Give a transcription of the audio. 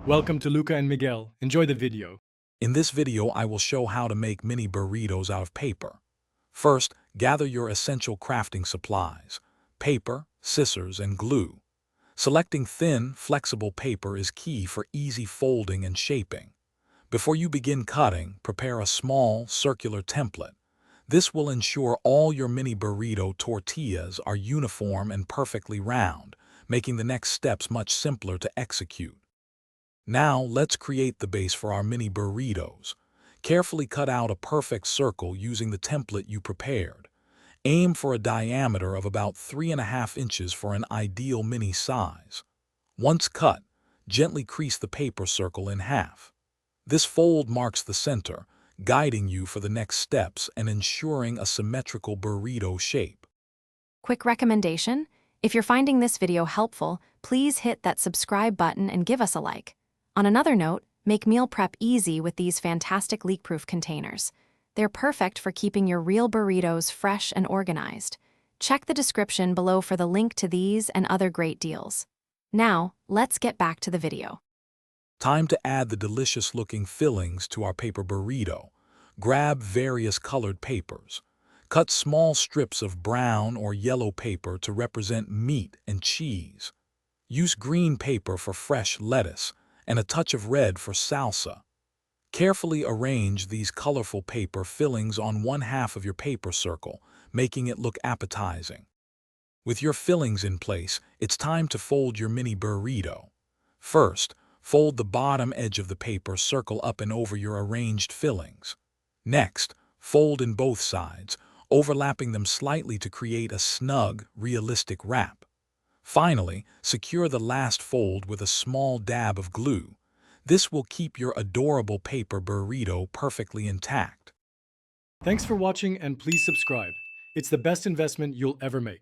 Welcome to Luca and Miguel. Enjoy the video. In this video, I will show how to make mini burritos out of paper. First, gather your essential crafting supplies: paper, scissors, and glue. Selecting thin, flexible paper is key for easy folding and shaping. Before you begin cutting, prepare a small, circular template. This will ensure all your mini burrito tortillas are uniform and perfectly round, making the next steps much simpler to execute. Now, let's create the base for our mini burritos. Carefully cut out a perfect circle using the template you prepared. Aim for a diameter of about 3.5 inches for an ideal mini size. Once cut, gently crease the paper circle in half. This fold marks the center, guiding you for the next steps and ensuring a symmetrical burrito shape. Quick recommendation: if you're finding this video helpful, please hit that subscribe button and give us a like. On another note, make meal prep easy with these fantastic leak-proof containers. They're perfect for keeping your real burritos fresh and organized. Check the description below for the link to these and other great deals. Now, let's get back to the video. Time to add the delicious-looking fillings to our paper burrito. Grab various colored papers. Cut small strips of brown or yellow paper to represent meat and cheese. Use green paper for fresh lettuce and a touch of red for salsa. Carefully arrange these colorful paper fillings on one half of your paper circle, making it look appetizing. With your fillings in place, it's time to fold your mini burrito. First, fold the bottom edge of the paper circle up and over your arranged fillings. Next, fold in both sides, overlapping them slightly to create a snug, realistic wrap. Finally, secure the last fold with a small dab of glue. This will keep your adorable paper burrito perfectly intact. Thanks for watching and please subscribe. It's the best investment you'll ever make.